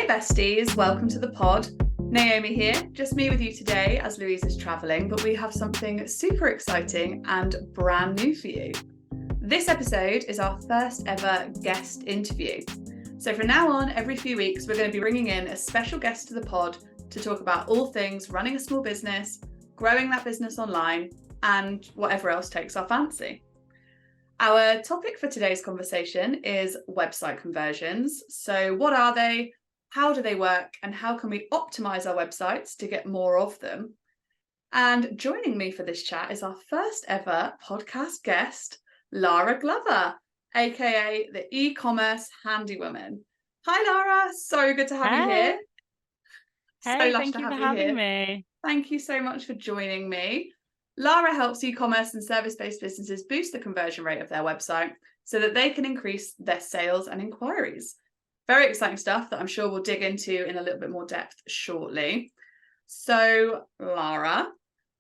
besties, welcome to the pod. Naomi here, just me with you today as Louise is travelling, but we have something super exciting and brand new for you. This episode is our first ever guest interview. So from now on, every few weeks, we're going to be bringing in a special guest to the pod to talk about all things running a small business, growing that business online, and whatever else takes our fancy. Our topic for today's conversation is website conversions. So what are they? How do they work? And how can we optimize our websites to get more of them? And joining me for this chat is our first ever podcast guest, Lara Glover, aka the e-commerce handywoman. Hi Lara, so good to have you here. Hey, thank you for having me. Thank you so much for joining me. Lara helps e-commerce and service-based businesses boost the conversion rate of their website so that they can increase their sales and inquiries. Very exciting stuff that I'm sure we'll dig into in a little bit more depth shortly. So, Lara,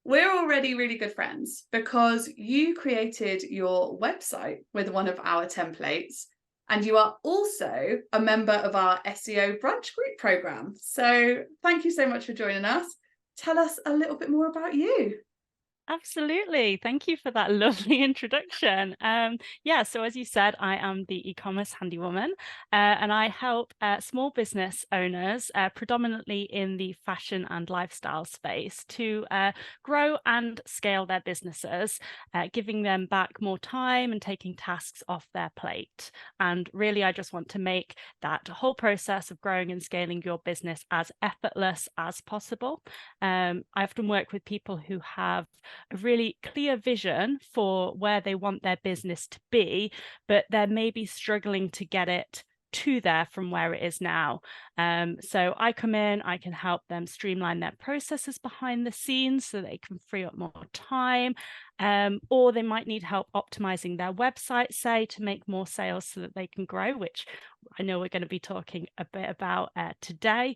we're already really good friends because you created your website with one of our templates, and you are also a member of our SEO brunch group program. So thank you so much for joining us. Tell us a little bit more about you. Absolutely. Thank you for that lovely introduction. So as you said, I am the e-commerce handywoman, and I help small business owners, predominantly in the fashion and lifestyle space, to grow and scale their businesses, giving them back more time and taking tasks off their plate. And really, I just want to make that whole process of growing and scaling your business as effortless as possible. I often work with people who have a really clear vision for where they want their business to be, but they're maybe struggling to get it to there from where it is now. So I come in, I can help them streamline their processes behind the scenes so they can free up more time, or they might need help optimizing their website, say, to make more sales so that they can grow, which I know we're going to be talking a bit about today.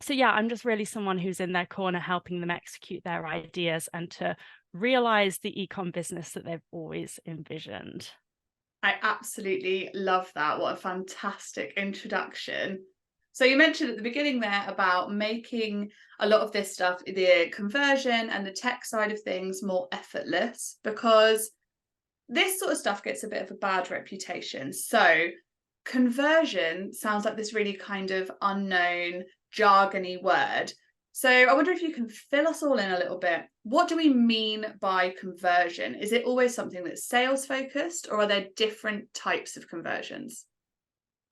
So yeah, I'm just really someone who's in their corner helping them execute their ideas and to realize the e-com business that they've always envisioned. I absolutely love that. What a fantastic introduction. So you mentioned at the beginning there about making a lot of this stuff, the conversion and the tech side of things, more effortless, because this sort of stuff gets a bit of a bad reputation. So conversion sounds like this really kind of unknown, jargony word. So I wonder if you can fill us all in a little bit. What do we mean by conversion? Is it always something that's sales focused, or are there different types of conversions?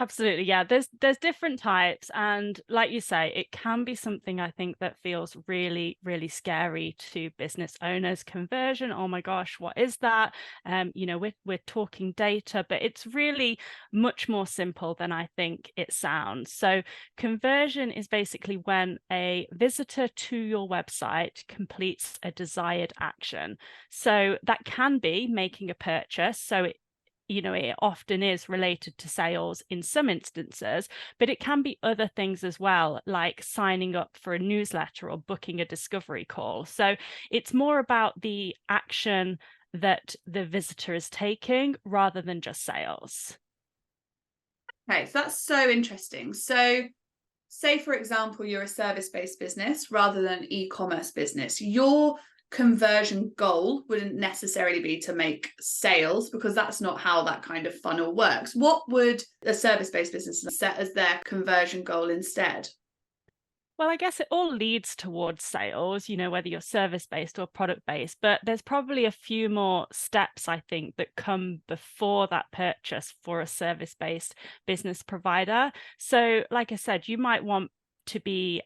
Absolutely, yeah. There's different types, and like you say, it can be something I think that feels really, really scary to business owners. Conversion, oh my gosh, what is that? We're talking data, but it's really much more simple than I think it sounds. So conversion is basically when a visitor to your website completes a desired action. So that can be making a purchase. So it often is related to sales in some instances, but it can be other things as well, like signing up for a newsletter or booking a discovery call. So it's more about the action that the visitor is taking rather than just sales. Okay, so that's so interesting. So say, for example, you're a service-based business rather than an e-commerce business. Your conversion goal wouldn't necessarily be to make sales, because that's not how that kind of funnel works. What would a service-based business set as their conversion goal instead? Well, I guess it all leads towards sales, whether you're service-based or product-based, but there's probably a few more steps, I think, that come before that purchase for a service-based business provider. So, like I said, you might want to be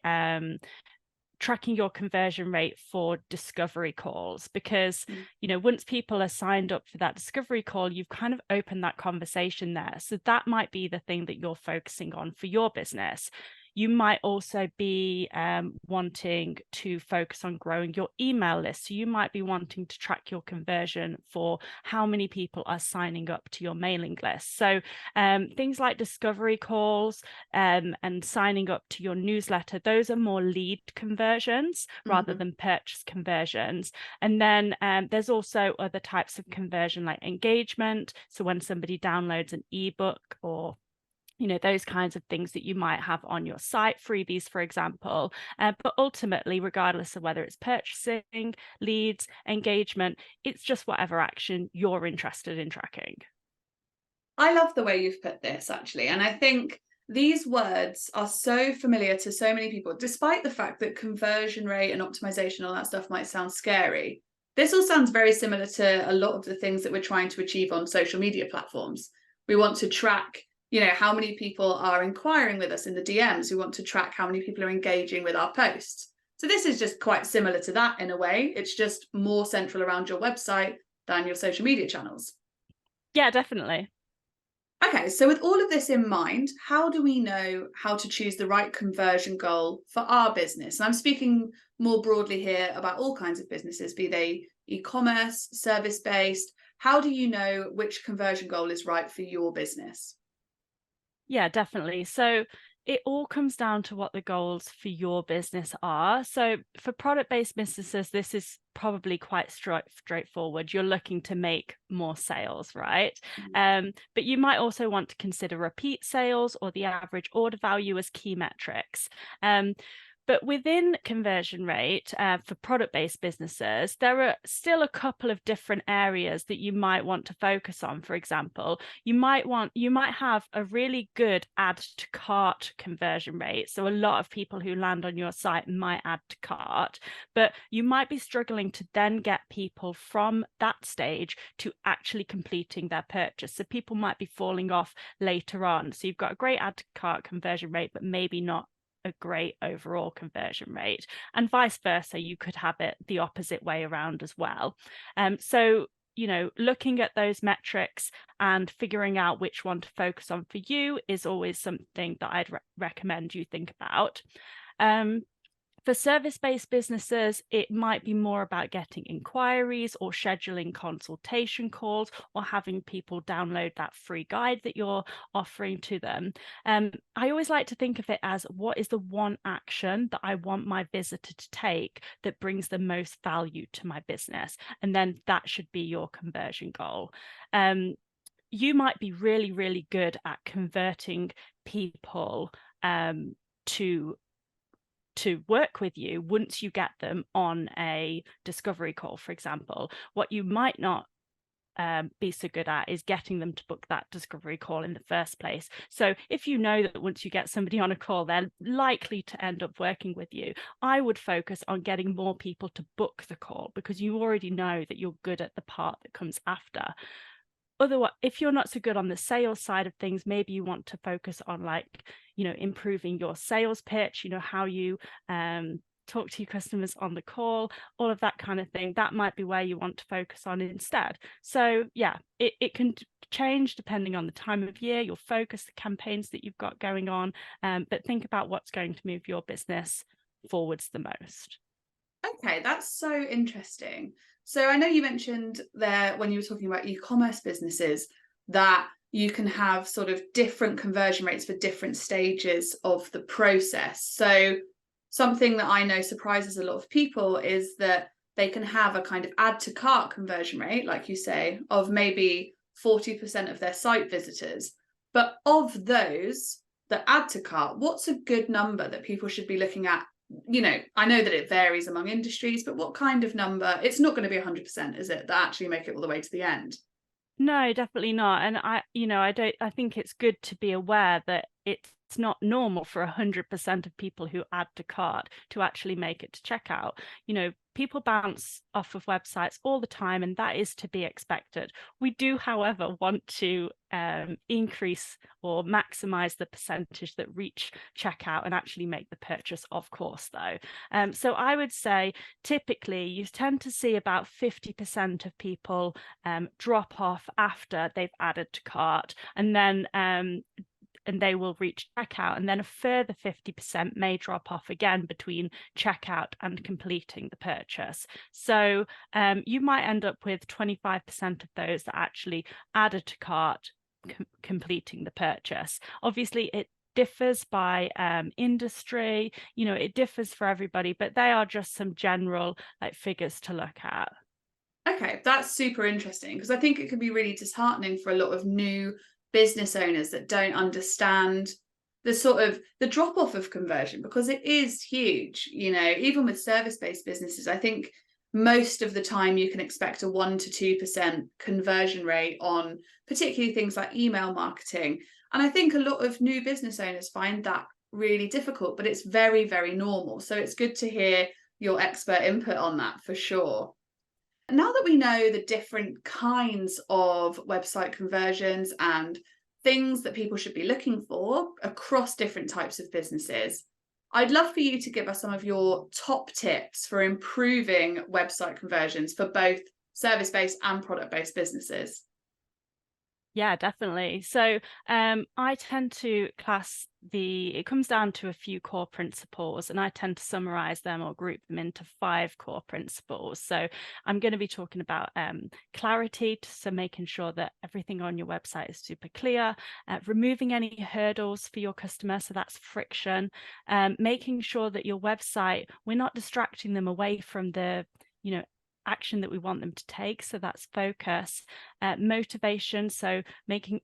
tracking your conversion rate for discovery calls, because once people are signed up for that discovery call, you've kind of opened that conversation there. So that might be the thing that you're focusing on for your business. You might also be wanting to focus on growing your email list. So you might be wanting to track your conversion for how many people are signing up to your mailing list. So things like discovery calls and signing up to your newsletter, those are more lead conversions rather than purchase conversions. And then there's also other types of conversion like engagement. So when somebody downloads an ebook or those kinds of things that you might have on your site, freebies, for example. But ultimately, regardless of whether it's purchasing, leads, engagement, it's just whatever action you're interested in tracking. I love the way you've put this, actually. And I think these words are so familiar to so many people, despite the fact that conversion rate and optimization, all that stuff might sound scary. This all sounds very similar to a lot of the things that we're trying to achieve on social media platforms. We want to track, how many people are inquiring with us in the DMs. We want to track how many people are engaging with our posts. So this is just quite similar to that in a way. It's just more central around your website than your social media channels. Yeah, definitely. Okay, so with all of this in mind, how do we know how to choose the right conversion goal for our business? And I'm speaking more broadly here about all kinds of businesses, be they e-commerce, service-based. How do you know which conversion goal is right for your business? Yeah, definitely. So it all comes down to what the goals for your business are. So for product-based businesses, this is probably quite straightforward. You're looking to make more sales, right? But you might also want to consider repeat sales or the average order value as key metrics. But within conversion rate for product-based businesses, there are still a couple of different areas that you might want to focus on. For example, you might have a really good add to cart conversion rate. So a lot of people who land on your site might add to cart, but you might be struggling to then get people from that stage to actually completing their purchase. So people might be falling off later on. So you've got a great add to cart conversion rate, but maybe not a great overall conversion rate, and vice versa. You could have it the opposite way around as well. So looking at those metrics and figuring out which one to focus on for you is always something that I'd recommend you think about. For service-based businesses, it might be more about getting inquiries or scheduling consultation calls or having people download that free guide that you're offering to them. I always like to think of it as, what is the one action that I want my visitor to take that brings the most value to my business? And then that should be your conversion goal. You might be really, really good at converting people to work with you once you get them on a discovery call, for example. What you might not be so good at is getting them to book that discovery call in the first place. So if you know that once you get somebody on a call, they're likely to end up working with you, I would focus on getting more people to book the call, because you already know that you're good at the part that comes after. Otherwise, if you're not so good on the sales side of things, maybe you want to focus on improving your sales pitch, how you talk to your customers on the call, all of that kind of thing. That might be where you want to focus on instead. So yeah, it can change depending on the time of year, your focus, the campaigns that you've got going on, but think about what's going to move your business forwards the most. Okay, that's so interesting. So I know you mentioned there when you were talking about e-commerce businesses that you can have sort of different conversion rates for different stages of the process. So something that I know surprises a lot of people is that they can have a kind of add to cart conversion rate, like you say, of maybe 40% of their site visitors. But of those that add to cart, what's a good number that people should be looking at? I know that it varies among industries, but what kind of number? It's not going to be 100%, is it, that actually make it all the way to the end? No, definitely not. And I think it's good to be aware that it's not normal for 100% of people who add to cart to actually make it to checkout. People bounce off of websites all the time, and that is to be expected. We do, however, want to increase or maximize the percentage that reach checkout and actually make the purchase, of course, though. So I would say typically you tend to see about 50% of people drop off after they've added to cart, and then and they will reach checkout, and then a further 50% may drop off again between checkout and completing the purchase. So you might end up with 25% of those that actually added to cart completing the purchase. Obviously, it differs by industry, it differs for everybody, but they are just some general figures to look at. Okay, that's super interesting, because I think it can be really disheartening for a lot of new business owners that don't understand the drop off of conversion, because it is huge. Even with service-based businesses, I think most of the time you can expect a 1 to 2% conversion rate on particularly things like email marketing. And I think a lot of new business owners find that really difficult, but it's very, very normal. So it's good to hear your expert input on that for sure. Now that we know the different kinds of website conversions and things that people should be looking for across different types of businesses, I'd love for you to give us some of your top tips for improving website conversions for both service-based and product-based businesses. Yeah, definitely. So I tend to it comes down to a few core principles, and I tend to summarize them or group them into 5 core principles. So I'm going to be talking about clarity, so making sure that everything on your website is super clear, removing any hurdles for your customer, so that's friction, making sure that your website, we're not distracting them away from the, action that we want them to take, so that's focus, motivation, so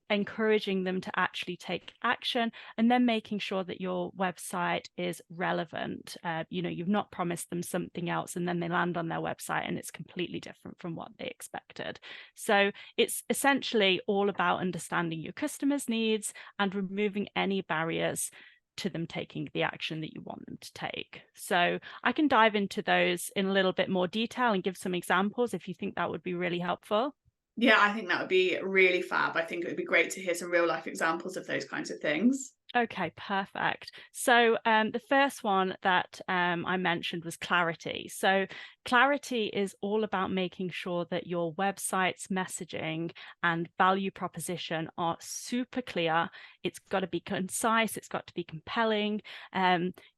encouraging them to actually take action, and then making sure that your website is relevant. You've not promised them something else and then they land on their website and it's completely different from what they expected. So it's essentially all about understanding your customers' needs and removing any barriers to them taking the action that you want them to take. So I can dive into those in a little bit more detail and give some examples if you think that would be really helpful. Yeah, I think that would be really fab. I think it would be great to hear some real life examples of those kinds of things. Okay, perfect. So the first one that I mentioned was clarity. So clarity is all about making sure that your website's messaging and value proposition are super clear. It's got to be concise. It's got to be compelling.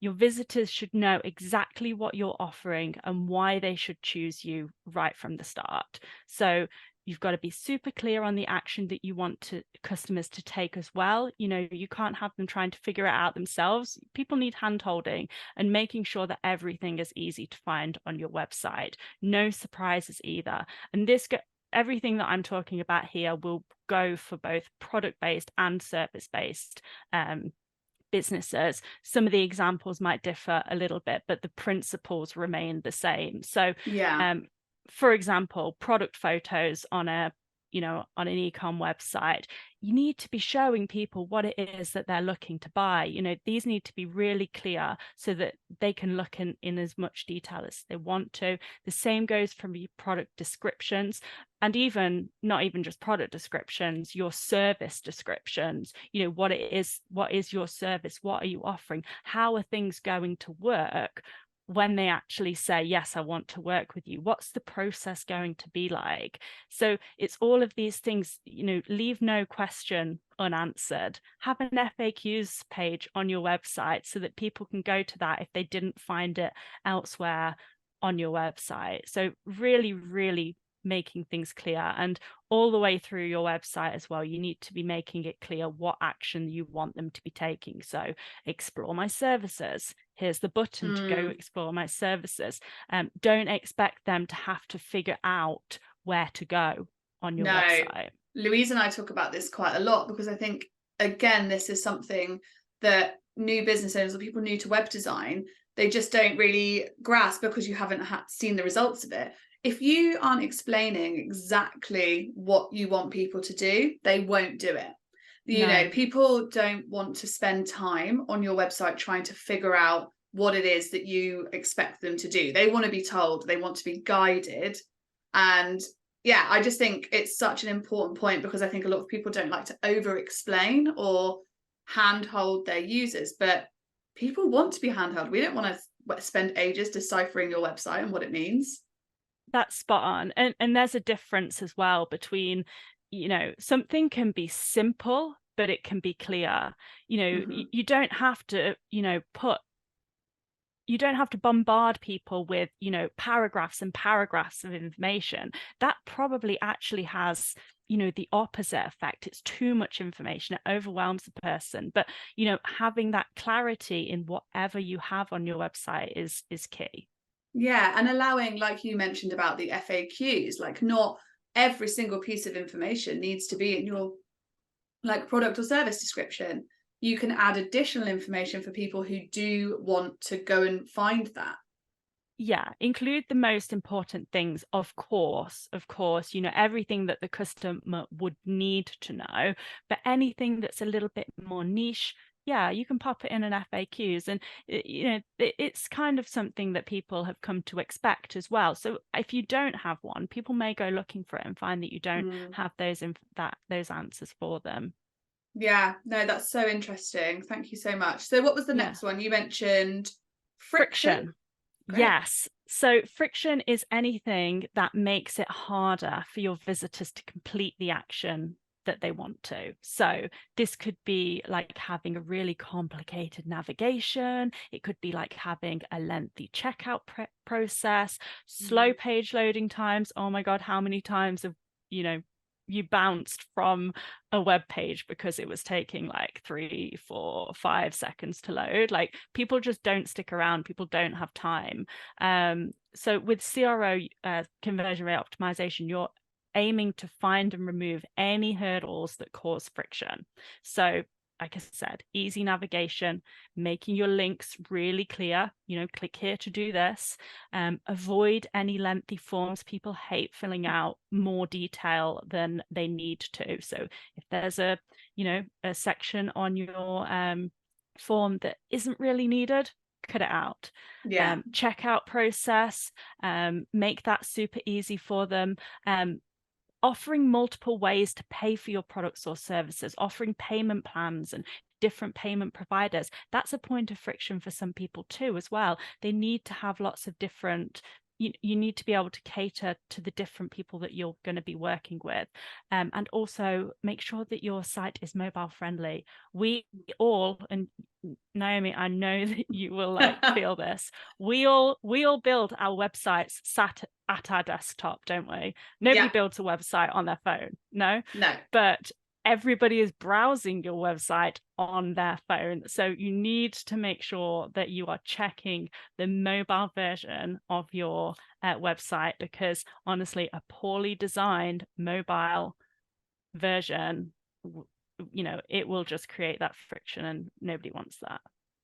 Your visitors should know exactly what you're offering and why they should choose you right from the start. So you've got to be super clear on the action that you want customers to take as well. You can't have them trying to figure it out themselves. People need hand-holding and making sure that everything is easy to find on your website. No surprises either. And everything that I'm talking about here will go for both product-based and service-based businesses. Some of the examples might differ a little bit, but the principles remain the same. So yeah. For example, product photos on an e-com website, you need to be showing people what it is that they're looking to buy. These need to be really clear so that they can look in as much detail as they want to. The same goes for your product descriptions, and not even just product descriptions, your service descriptions. What is your service? What are you offering? How are things going to work when they actually say, yes, I want to work with you? What's the process going to be like? So it's all of these things, leave no question unanswered. Have an FAQs page on your website so that people can go to that if they didn't find it elsewhere on your website. So really, really making things clear, and all the way through your website as well, you need to be making it clear what action you want them to be taking. So explore my services. Here's the button to go explore my services. Don't expect them to have to figure out where to go on your website. Louise and I talk about this quite a lot, because I think, again, this is something that new business owners or people new to web design, they just don't really grasp because you haven't seen the results of it. If you aren't explaining exactly what you want people to do, they won't do it. People don't want to spend time on your website trying to figure out what it is that you expect them to do. They want to be told, they want to be guided. And yeah, I just think it's such an important point, because I think a lot of people don't like to over explain or handhold their users, but people want to be handheld. We don't want to spend ages deciphering your website and what it means. That's spot on. And there's a difference as well between, something can be simple, but it can be clear. You don't have to, you don't have to bombard people with, paragraphs and paragraphs of information. That probably actually has, the opposite effect. It's too much information. It overwhelms the person. But, having that clarity in whatever you have on your website is key. Yeah, and allowing, like you mentioned about the FAQs, like not every single piece of information needs to be in your like product or service description, you can add additional information for people who do want to go and find that. Yeah, include the most important things, of course, everything that the customer would need to know, but anything that's a little bit more niche, yeah, you can pop it in an FAQs, and it's kind of something that people have come to expect as well. So if you don't have one, people may go looking for it and find that you don't have those answers for them. Yeah, no, that's so interesting. Thank you so much. So what was the next one? You mentioned friction. Great. Yes. So friction is anything that makes it harder for your visitors to complete the action that they want to. So this could be like having a really complicated navigation. It could be like having a lengthy checkout process, slow page loading times. Oh my God, how many times have, you bounced from a web page because it was taking like 3, 4, 5 seconds to load? Like, people just don't stick around. People don't have time. So with CRO, conversion rate optimization, you're aiming to find and remove any hurdles that cause friction. So like I said, easy navigation, making your links really clear, click here to do this. Avoid any lengthy forms. People hate filling out more detail than they need to. So if there's a section on your form that isn't really needed, cut it out. Checkout process, make that super easy for them. Offering multiple ways to pay for your products or services, offering payment plans and different payment providers. That's a point of friction for some people too as well. They need to have lots of different, you need to be able to cater to the different people that you're going to be working with. And also make sure that your site is mobile friendly. We all, and Naomi, I know that you will feel this. We all build our websites sat at our desktop, don't we? Nobody builds a website on their phone. No. But everybody is browsing your website on their phone. So you need to make sure that you are checking the mobile version of your website, because honestly, a poorly designed mobile version, it will just create that friction, and nobody wants that.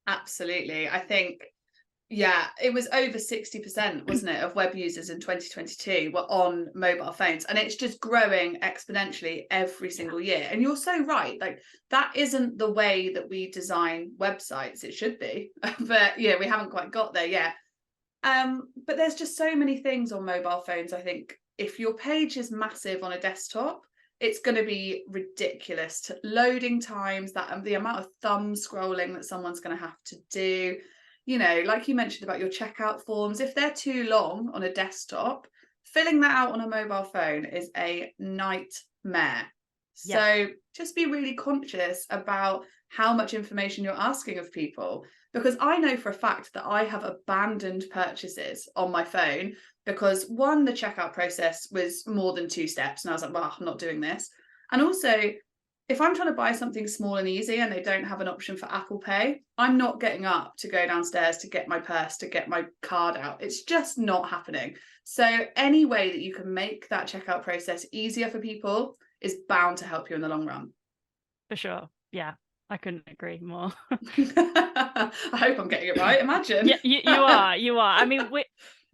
Absolutely. I think, it was over 60%, wasn't it, of web users in 2022 were on mobile phones, and it's just growing exponentially every single year. And you're so right, like, that isn't the way that we design websites. It should be, but we haven't quite got there yet. But there's just so many things on mobile phones. I think if your page is massive on a desktop, it's going to be ridiculous to loading times, that the amount of thumb scrolling that someone's going to have to do. Like you mentioned about your checkout forms, if they're too long on a desktop, filling that out on a mobile phone is a nightmare. So just be really conscious about how much information you're asking of people, because I know for a fact that I have abandoned purchases on my phone because, one, the checkout process was more than 2 steps, and I was like, well, I'm not doing this. And also, if I'm trying to buy something small and easy and they don't have an option for Apple Pay, I'm not getting up to go downstairs to get my purse, to get my card out. It's just not happening. So any way that you can make that checkout process easier for people is bound to help you in the long run. For sure. Yeah, I couldn't agree more. I hope I'm getting it right. Imagine. Yeah, you are. I mean,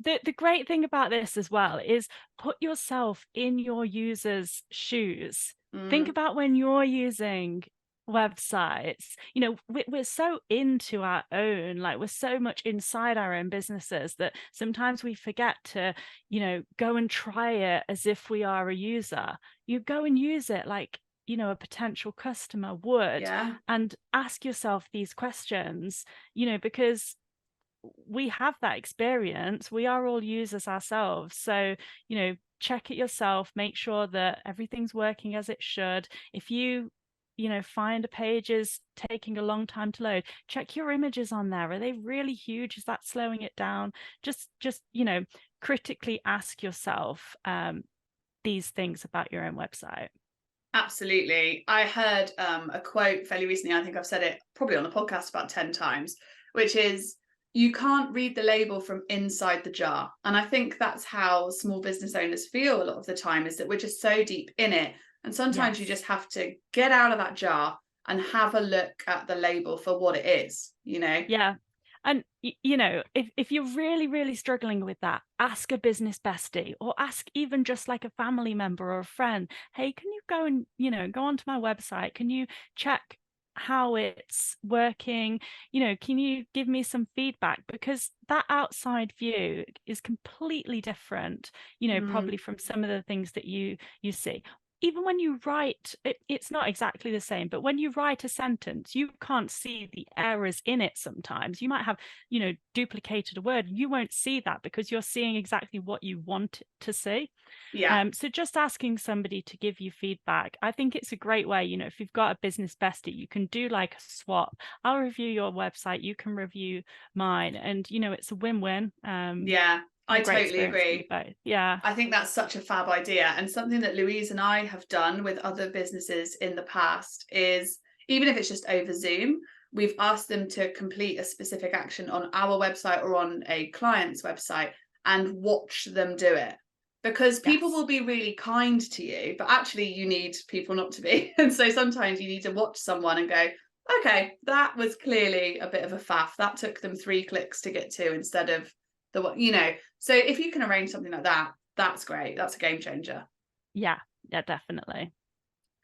the great thing about this as well is put yourself in your users' shoes. Think about when you're using websites. We're so into our own, like, we're so much inside our own businesses that sometimes we forget to, go and try it as if we are a user. You go and use it like, a potential customer would, and ask yourself these questions, because we have that experience. We are all users ourselves. So, check it yourself, make sure that everything's working as it should. If you find a page is taking a long time to load, check your images on there. Are they really huge? Is that slowing it down? Just critically ask yourself these things about your own website. Absolutely. I heard a quote fairly recently. I think I've said it probably on the podcast about 10 times, which is, you can't read the label from inside the jar. And I think that's how small business owners feel a lot of the time, is that we're just so deep in it. And sometimes you just have to get out of that jar and have a look at the label for what it is, you know? Yeah. And, you know, if you're really, really struggling with that, ask a business bestie, or ask even just like a family member or a friend, hey, can you go and, you know, go onto my website? Can you check how it's working? You know, can you give me some feedback? Because that outside view is completely different, you know, probably from some of the things that you see. Even when you write, it's not exactly the same, but when you write a sentence, you can't see the errors in it sometimes. You might have, you know, duplicated a word. You won't see that because you're seeing exactly what you want to see. Yeah. So just asking somebody to give you feedback, I think it's a great way. You know, if you've got a business bestie, you can do like a swap. I'll review your website, you can review mine, and you know, it's a win-win. Yeah, I A great totally experience for you agree. both. Yeah. I think that's such a fab idea. And something that Louise and I have done with other businesses in the past is, even if it's just over Zoom, we've asked them to complete a specific action on our website or on a client's website and watch them do it. Because people Yes. will be really kind to you, but actually you need people not to be. And so sometimes you need to watch someone and go, okay, that was clearly a bit of a faff. That took them 3 clicks to get to instead of the one, you know. So if you can arrange something like that, that's great. That's a game changer. Yeah, definitely.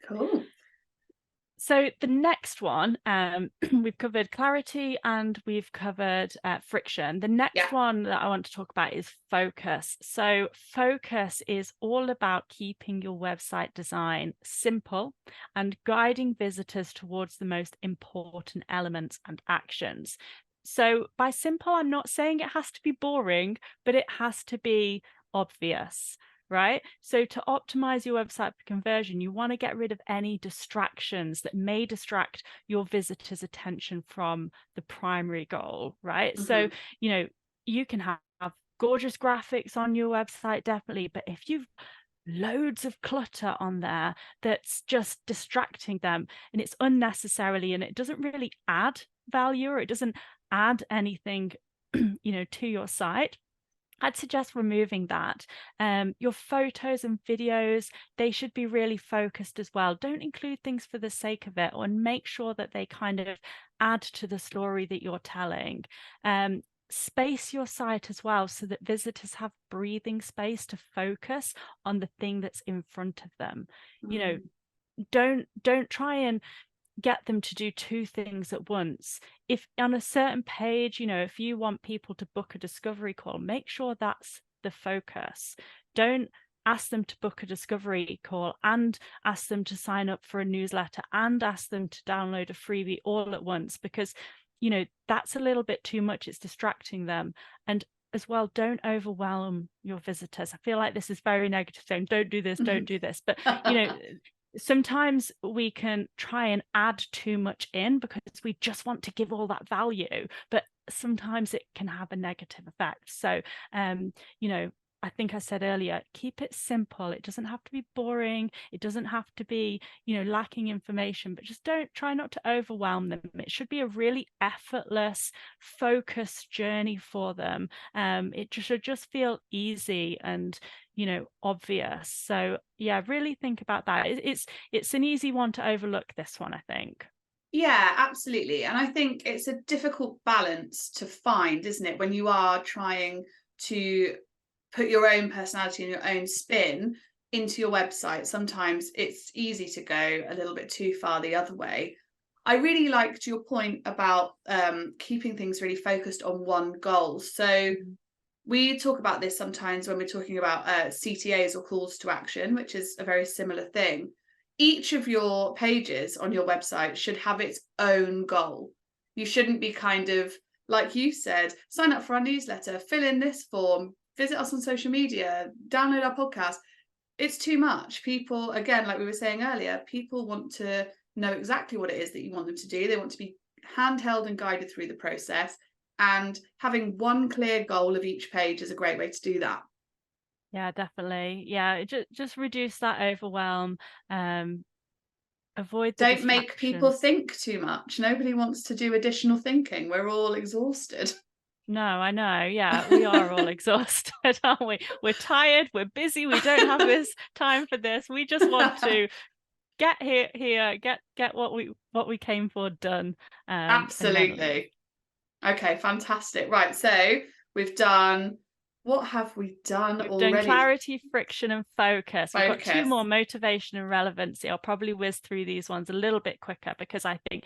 Cool. So the next one, we've covered clarity and we've covered friction. The next one that I want to talk about is focus. So focus is all about keeping your website design simple and guiding visitors towards the most important elements and actions. So by simple, I'm not saying it has to be boring, but it has to be obvious. Right? So to optimize your website for conversion, you want to get rid of any distractions that may distract your visitors' attention from the primary goal, right? So, you know, you can have gorgeous graphics on your website, definitely, but if you've loads of clutter on there that's just distracting them and it's unnecessarily and it doesn't really add value or it doesn't add anything, you know, to your site, I'd suggest removing that. Your photos and videos, they should be really focused as well. Don't include things for the sake of it, or make sure that they kind of add to the story that you're telling. Space your site as well so that visitors have breathing space to focus on the thing that's in front of them. You know, don't try and get them to do 2 things at once. If on a certain page, you know, if you want people to book a discovery call, make sure that's the focus. Don't ask them to book a discovery call and ask them to sign up for a newsletter and ask them to download a freebie all at once, because, you know, that's a little bit too much. It's distracting them. And as well, don't overwhelm your visitors. I feel like this is very negative, saying don't do this, don't do this. But, you know, sometimes we can try and add too much in because we just want to give all that value, but sometimes it can have a negative effect. So, you know, I think I said earlier, keep it simple. It doesn't have to be boring. It doesn't have to be, you know, lacking information, but just try not to overwhelm them. It should be a really effortless, focused journey for them. It should just feel easy and, you know, obvious. So yeah, really think about that. It's an easy one to overlook, this one, I think. Yeah, absolutely. And I think it's a difficult balance to find, isn't it, when you are trying to put your own personality and your own spin into your website. Sometimes it's easy to go a little bit too far the other way. I really liked your point about keeping things really focused on one goal. So we talk about this sometimes when we're talking about CTAs or calls to action, which is a very similar thing. Each of your pages on your website should have its own goal. You shouldn't be kind of, like you said, sign up for our newsletter, fill in this form, visit us on social media, download our podcast. It's too much. People, again, like we were saying earlier, people want to know exactly what it is that you want them to do. They want to be handheld and guided through the process. And having one clear goal of each page is a great way to do that. Yeah, definitely. Yeah, just reduce that overwhelm. Avoid the Don't make people distractions. think too much. Nobody wants to do additional thinking. We're all exhausted. No, I know. Yeah, we are all exhausted, aren't we? We're tired, we're busy, we don't have this time for this. We just want to get here, get what we came for done. And then leave. Absolutely. Okay, fantastic. Right, so we've done, what have we done We've done already? clarity, friction, and focus. We've got 2 Focus. more, motivation and relevancy. I'll probably whiz through these ones a little bit quicker because I think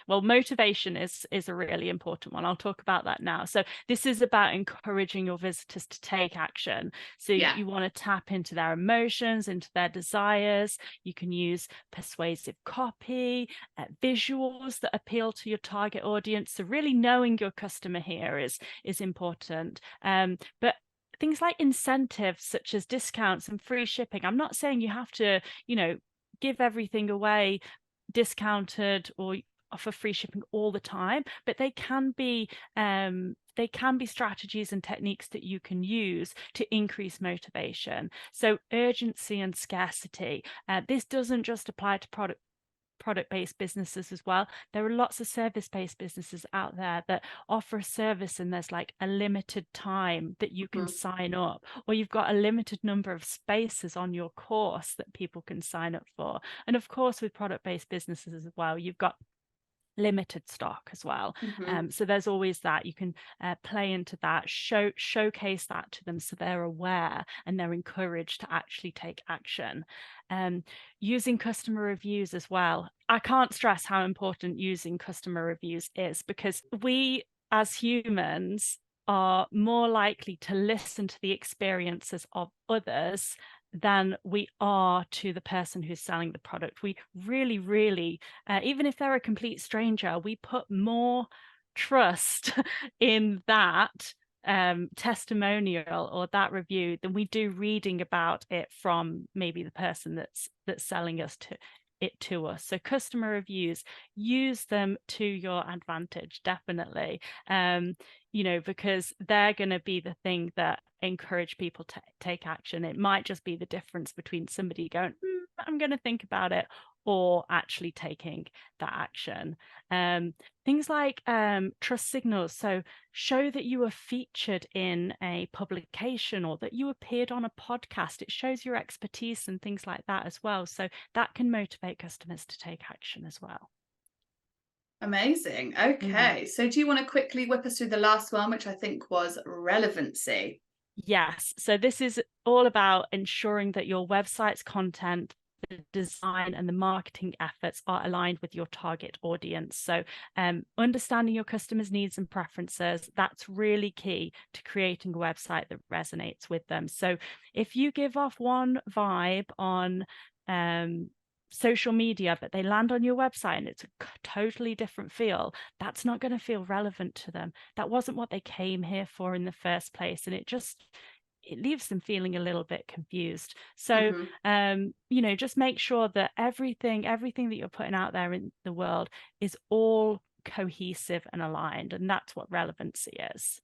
well, motivation is a really important one. I'll talk about that now. So this is about encouraging your visitors to take action. So Yeah. you want to tap into their emotions, into their desires. You can use persuasive copy, visuals that appeal to your target audience. So really knowing your customer here is important. But things like incentives such as discounts and free shipping. I'm not saying you have to, give everything away discounted or offer free shipping all the time, but they can be strategies and techniques that you can use to increase motivation. So urgency and scarcity. This doesn't just apply to product-based businesses as well. There are lots of service-based businesses out there that offer a service and there's like a limited time that you can sign up, or you've got a limited number of spaces on your course that people can sign up for. And of course, with product-based businesses as well, you've got limited stock as well. So there's always that. You can play into that, showcase that to them so they're aware and they're encouraged to actually take action. Using customer reviews as well. I can't stress how important using customer reviews is, because we as humans are more likely to listen to the experiences of others than we are to the person who's selling the product. We really, really, even if they're a complete stranger, we put more trust in that testimonial or that review than we do reading about it from maybe the person that's selling it to us. So customer reviews, use them to your advantage, definitely. Because they're going to be the thing that encourage people to take action. It might just be the difference between somebody going, I'm going to think about it, or actually taking that action. Things like trust signals. So show that you were featured in a publication or that you appeared on a podcast. It shows your expertise and things like that as well. So that can motivate customers to take action as well. Amazing. Okay. So do you want to quickly whip us through the last one, which I think was relevancy? Yes. So this is all about ensuring that your website's content, the design and the marketing efforts are aligned with your target audience. So understanding your customers' needs and preferences, that's really key to creating a website that resonates with them. So if you give off one vibe on social media, but they land on your website and it's a totally different feel, that's not going to feel relevant to them. That wasn't what they came here for in the first place. And it leaves them feeling a little bit confused. So, just make sure that everything that you're putting out there in the world is all cohesive and aligned. And that's what relevancy is.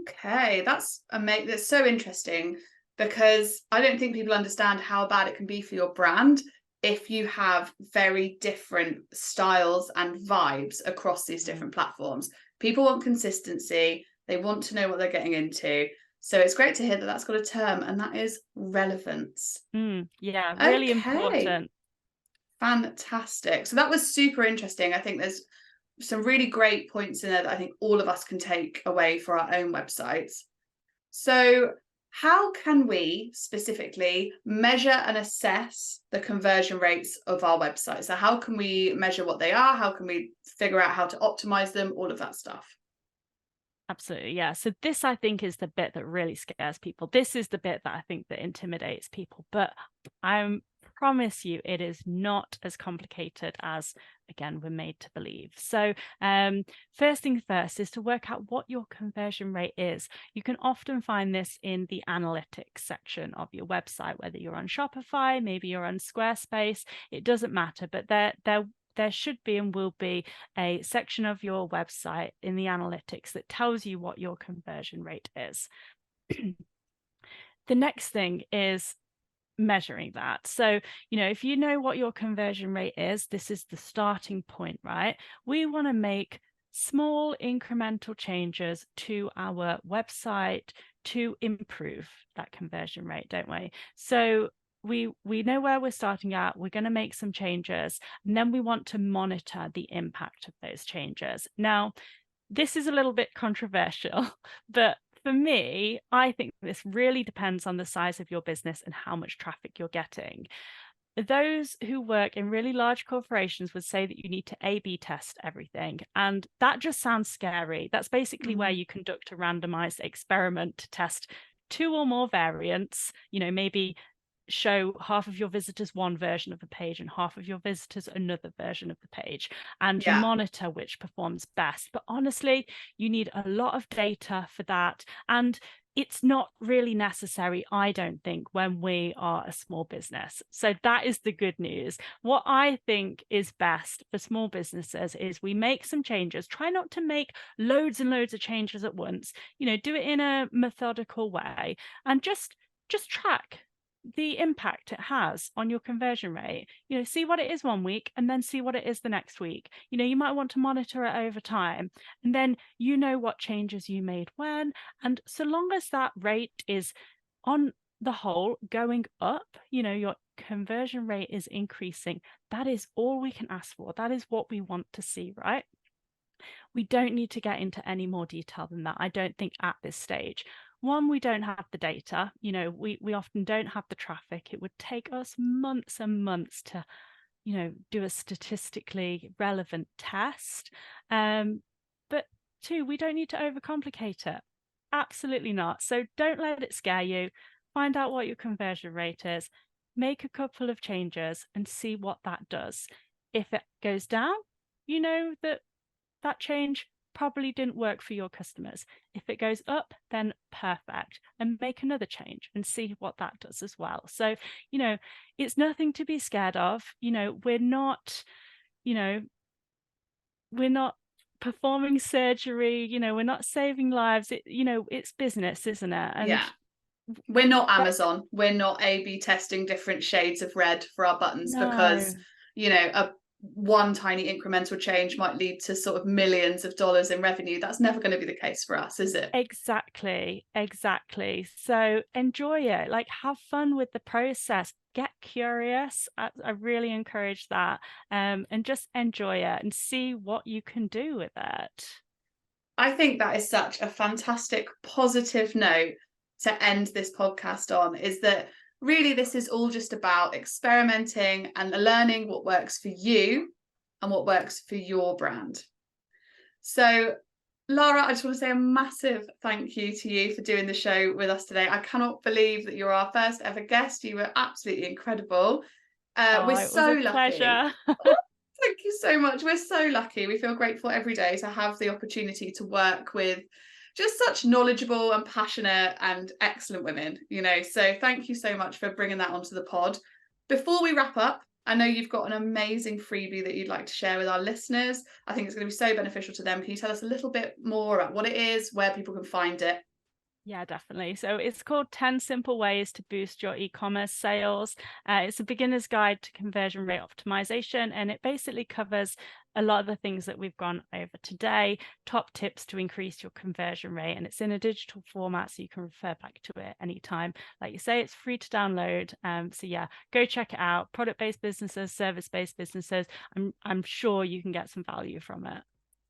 Okay, that's amazing. That's so interesting, because I don't think people understand how bad it can be for your brand if you have very different styles and vibes across these different platforms. People want consistency. They want to know what they're getting into. So it's great to hear that that's got a term, and that is relevance. Yeah, really important. Fantastic. So that was super interesting. I think there's some really great points in there that I think all of us can take away for our own websites. So how can we specifically measure and assess the conversion rates of our website? So how can we measure what they are? How can we figure out how to optimize them? All of that stuff. Absolutely. Yeah. So this, I think, is the bit that really scares people. This is the bit that I think that intimidates people, but I promise you it is not as complicated as, again, we're made to believe. So first thing first is to work out what your conversion rate is. You can often find this in the analytics section of your website, whether you're on Shopify, maybe you're on Squarespace, it doesn't matter, but there should be and will be a section of your website in the analytics that tells you what your conversion rate is. The next thing is measuring that. So, if you know what your conversion rate is, this is the starting point, right? We want to make small incremental changes to our website to improve that conversion rate, don't we? So we know where we're starting at, we're going to make some changes, and then we want to monitor the impact of those changes. Now, this is a little bit controversial, but for me, I think this really depends on the size of your business and how much traffic you're getting. Those who work in really large corporations would say that you need to A/B test everything. And that just sounds scary. That's basically where you conduct a randomized experiment to test 2 or more variants, maybe show half of your visitors one version of the page and half of your visitors another version of the page, and you monitor which performs best. But honestly, you need a lot of data for that, and it's not really necessary, I don't think, when we are a small business. So that is the good news. What I think is best for small businesses is we make some changes. Try not to make loads and loads of changes at once. Do it in a methodical way, and just track the impact it has on your conversion rate. See what it is one week and then see what it is the next week. You might want to monitor it over time, and then what changes you made when. And so long as that rate is on the whole going up, your conversion rate is increasing, that is all we can ask for. That is what we want to see, right? We don't need to get into any more detail than that, I don't think, at this stage. One, we don't have the data. We often don't have the traffic. It would take us months and months to, do a statistically relevant test. But 2, we don't need to overcomplicate it. Absolutely not. So don't let it scare you. Find out what your conversion rate is. Make a couple of changes and see what that does. If it goes down, that change probably didn't work for your customers. If it goes up, then perfect, and make another change and see what that does as well. So, it's nothing to be scared of. We're not performing surgery, we're not saving lives. It's business, isn't it? And we're not Amazon. We're not A/B testing different shades of red for our buttons because, one tiny incremental change might lead to sort of millions of dollars in revenue. That's never going to be the case for us, is it? Exactly. So enjoy it, have fun with the process, get curious. I really encourage that, and just enjoy it and see what you can do with it. I think that is such a fantastic positive note to end this podcast on, is that really, this is all just about experimenting and learning what works for you and what works for your brand. So, Lara, I just want to say a massive thank you to you for doing the show with us today. I cannot believe that you're our first ever guest. You were absolutely incredible. We're so lucky. Pleasure. Thank you so much. We're so lucky. We feel grateful every day to have the opportunity to work with just such knowledgeable and passionate and excellent women, so thank you so much for bringing that onto the pod. Before we wrap up, I know you've got an amazing freebie that you'd like to share with our listeners. I think it's going to be so beneficial to them. Can you tell us a little bit more about what it is, where people can find it? Yeah, definitely. So it's called 10 Simple Ways to Boost Your E-commerce Sales. It's a beginner's guide to conversion rate optimization, and it basically covers a lot of the things that we've gone over today, top tips to increase your conversion rate. And it's in a digital format, so you can refer back to it anytime. Like you say, it's free to download. So yeah, go check it out. Product-based businesses, service-based businesses. I'm sure you can get some value from it.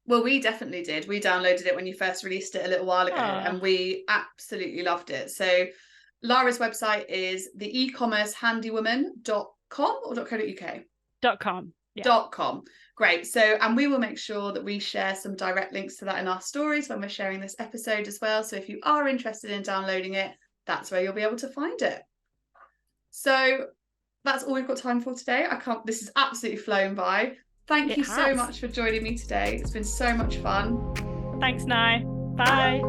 Well, we definitely did. We downloaded it when you first released it a little while ago, and we absolutely loved it. So Lara's website is theecommercehandywoman.com or .co.uk? .com. Yeah. .com. Great. So, and we will make sure that we share some direct links to that in our stories when we're sharing this episode as well. So if you are interested in downloading it, that's where you'll be able to find it. So that's all we've got time for today. This has absolutely flown by. Thank you so much for joining me today. It's been so much fun. Thanks, Nye. Bye.